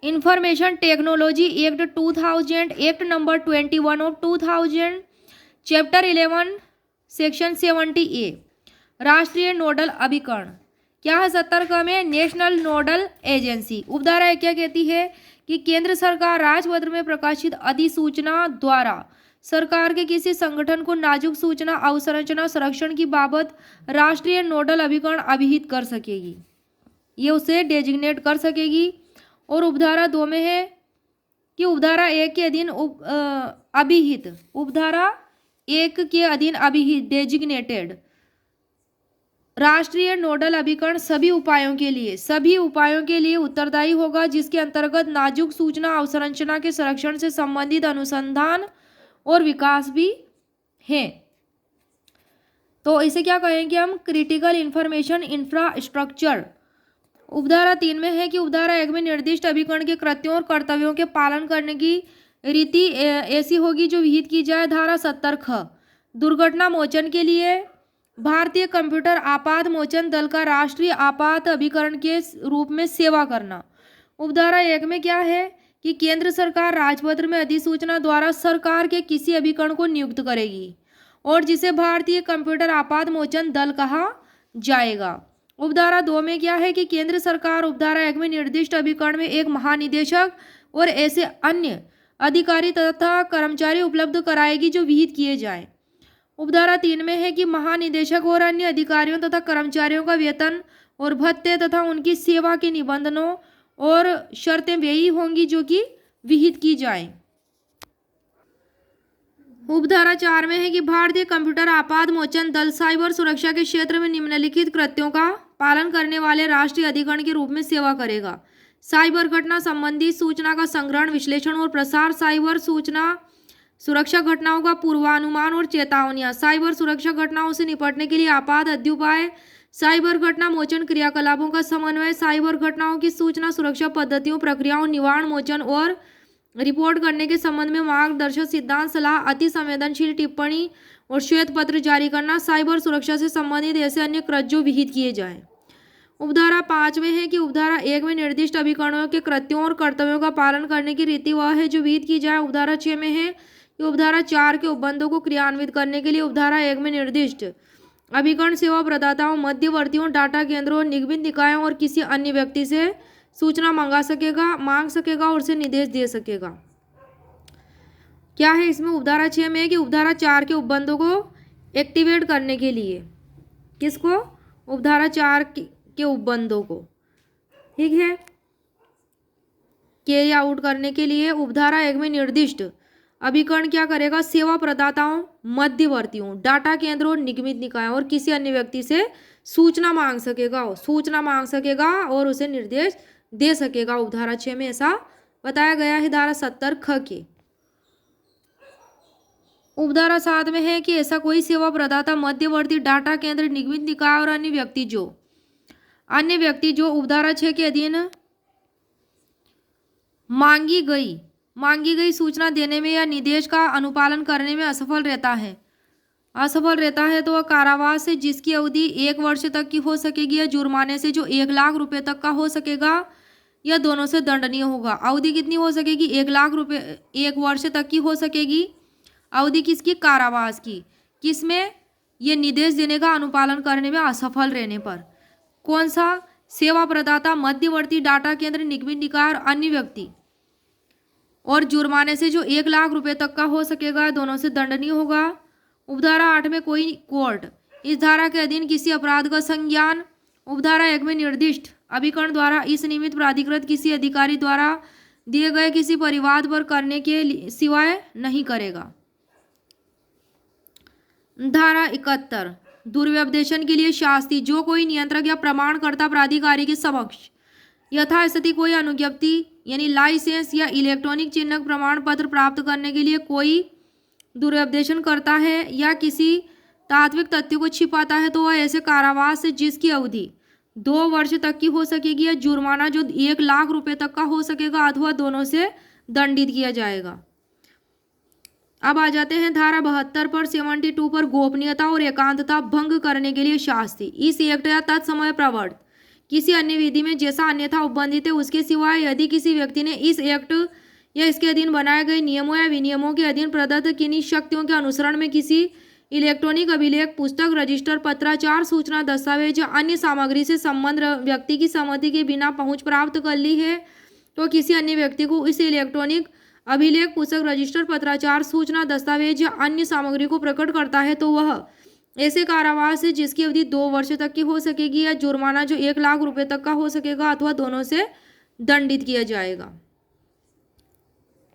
Information technology act 2000, act number 21 of 2000, chapter 11 section 70A, राष्ट्रीय nodal अभिकरण। क्या है 70 में? National nodal agency. उपधारा क्या कहती है कि केंद्र सरकार राजपत्र में प्रकाशित अधिसूचना द्वारा सरकार के किसी संगठन को नाजुक सूचना अवसंरचना संरक्षण की बाबत राष्ट्रीय नोडल अभिकरण अभिहित कर सकेगी, ये उसे डेजिग्नेट कर सकेगी। और उपधारा 2 में है कि उपधारा 1 के अधीन अभिहित, उपधारा 1 के अधीन अभिहित डेजिग्नेटेड राष्ट्रीय नोडल अभिकरण सभी उपायों के लिए उत्तरदायी होगा जिसके अंतर्गत नाजुक सूचना अवसंरचना के संरक्षण से संबंधित अनुसंधान और विकास भी है। तो इसे क्या कहेंगे हम? Critical information infrastructure. उपधारा 3 में है कि उपधारा 1 में निर्दिष्ट अभिकरण के कृत्यों और कर्तव्यों के पालन करने की रीति ऐसी होगी जो विहित की जाए। धारा 70 ख, दुर्घटना मोचन के लिए भारतीय कंप्यूटर आपात मोचन दल का राष्ट्रीय आपात अभिकरण के रूप में सेवा करना। उपधारा 1 में क्या है कि केंद्र सरकार राजपत्र में अधिसूचना द्वारा सरकार के किसी अभिकरण को नियुक्त करेगी और जिसे भारतीय कंप्यूटर आपात मोचन दल कहा जाएगा। उपधारा 2 में क्या है कि केंद्र सरकार उपधारा 1 में निर्दिष्ट अभिकरण में एक महानिदेशक और ऐसे अन्य अधिकारी तथा कर्मचारी उपलब्ध कराएगी जो विहित किए जाएं। उपधारा 3 में है कि महानिदेशक और अन्य अधिकारियों तथा कर्मचारियों का वेतन और भत्ते तथा उनकी सेवा के निबंधनों और शर्तें वही होंगी जो कि विहित की जाएं। उपधारा 4 में है कि भारतीय कंप्यूटर आपात मोचन दल साइबर सुरक्षा के क्षेत्र में निम्नलिखित कृत्यों का पालन करने वाले राष्ट्रीय अधिकरण के रूप में सेवा करेगा। साइबर घटना संबंधी सूचना का संग्रहण, विश्लेषण और प्रसार, साइबर सूचना सुरक्षा घटनाओं का पूर्वानुमान और चेतावनियां, साइबर सुरक्षा घटनाओं से निपटने के लिए आपात अद्युपाय, साइबर घटना मोचन क्रियाकलापों का समन्वय, साइबर घटनाओं की सूचना सुरक्षा पद्धतियों, प्रक्रियाओं, निवारण, मोचन और रिपोर्ट करने के संबंध में मार्गदर्शक सिद्धांत, सलाह, अति संवेदनशील टिप्पणी और श्वेत पत्र जारी करना, साइबर सुरक्षा से संबंधित ऐसे अन्य कृत्य जो विहित किए जाएं। उपधारा 5 में है कि उपधारा 1 में निर्दिष्ट अभिकरणों के कृत्यों और कर्तव्यों का पालन करने की रीति वह है जो विहित की जाए। उपधारा 6 में है कि उपधारा 4 के उपबंधों को क्रियान्वित करने के लिए उपधारा 1 में निर्दिष्ट अभिकरण सेवा प्रदाताओं, मध्यवर्तियों, डाटा केंद्रों, निगमित निकायों और किसी अन्य व्यक्ति से सूचना मांग सकेगा और उसे निर्देश दे सकेगा। क्या है इसमें? उपधारा 6 में है कि उपधारा 4 के उपबंधों को एक्टिवेट करने के लिए, किसको? उपधारा 4 के उपबंधों को, ठीक है, कैरी आउट करने के लिए उपधारा 1 में निर्दिष्ट अभिकरण क्या करेगा? सेवा प्रदाताओं, मध्यवर्तियों, डाटा केंद्रों, निगमित निकायों और किसी अन्य व्यक्ति से सूचना मांग सकेगा और उसे निर्देश दे सकेगा। उपधारा 6 में ऐसा बताया गया है। धारा 70 ख के। उपधारा 7 में है कि ऐसा कोई सेवा प्रदाता, मध्यवर्ती, डाटा केंद्र, निगमित निकाय और अन्य व्यक्ति जो उपधारा 6 के अधीन मांगी गई सूचना देने में या निर्देश का अनुपालन करने में असफल रहता है तो वह कारावास से जिसकी अवधि 1 वर्ष तक की हो सकेगी या जुर्माने से जो 1 लाख रुपए तक का हो सकेगा या दोनों से दंडनीय होगा। अवधि कितनी हो सकेगी? 1 लाख रुपए 1 वर्ष तक की हो सकेगी अवधि किसकी? कारावास की। किसमें? ये निर्देश देने का अनुपालन करने में असफल रहने पर। कौन सा? सेवा प्रदाता, मध्यवर्ती, डाटा केंद्र, निगमित निकाय और अन्य व्यक्ति, और जुर्माने से जो 1 लाख रुपए तक का हो सकेगा, दोनों से दंडनीय होगा। उपधारा 8 में कोई कोर्ट इस धारा के अधीन किसी अपराध का संज्ञान उपधारा 1 में निर्दिष्ट अभिकरण द्वारा इस निमित्त प्राधिकृत किसी अधिकारी द्वारा दिए गए किसी परिवाद पर करने के सिवाय नहीं करेगा। धारा 71 दुर्व्यवदेशन के लिए शास्ति, जो कोई नियंत्रक या प्रमाणकर्ता प्राधिकारी के समक्ष यथास्थिति कोई अनुज्ञप्ति यानी लाइसेंस या इलेक्ट्रॉनिक चिन्हक प्रमाण पत्र प्राप्त करने के लिए कोई दुर्व्यवदेशन करता है या किसी तात्विक तथ्य को छिपाता है तो वह ऐसे कारावास से जिसकी अवधि 2 वर्ष तक की हो सकेगी या जुर्माना जो 1 लाख रुपए तक का हो सकेगा अथवा दोनों से दंडित किया जाएगा। अब आ जाते हैं धारा 72 पर 72 पर गोपनीयता और एकांतता भंग करने के लिए शास्ति। इस एक्ट या तत्समय प्रवर्त किसी अन्य विधि में जैसा अन्यथा उपबंधित है उसके सिवाय यदि किसी व्यक्ति ने इस एक्ट या इसके अधीन बनाए गए नियमों या विनियमों के अधीन प्रदत्त किन्हीं शक्तियों के अनुसरण में किसी इलेक्ट्रॉनिक अभिलेख, पुस्तक, रजिस्टर, पत्राचार, सूचना, दस्तावेज या अन्य सामग्री से संबंध व्यक्ति की सहमति के बिना पहुंच प्राप्त कर ली है, तो किसी अन्य व्यक्ति को इस इलेक्ट्रॉनिक अभिलेख, पुस्तक, रजिस्टर, पत्राचार, सूचना, दस्तावेज या अन्य सामग्री को प्रकट करता है तो वह ऐसे कारावास है जिसकी अवधि 2 वर्ष तक की हो सकेगी या जुर्माना जो 1 लाख रुपए तक का हो सकेगा अथवा दोनों से दंडित किया जाएगा।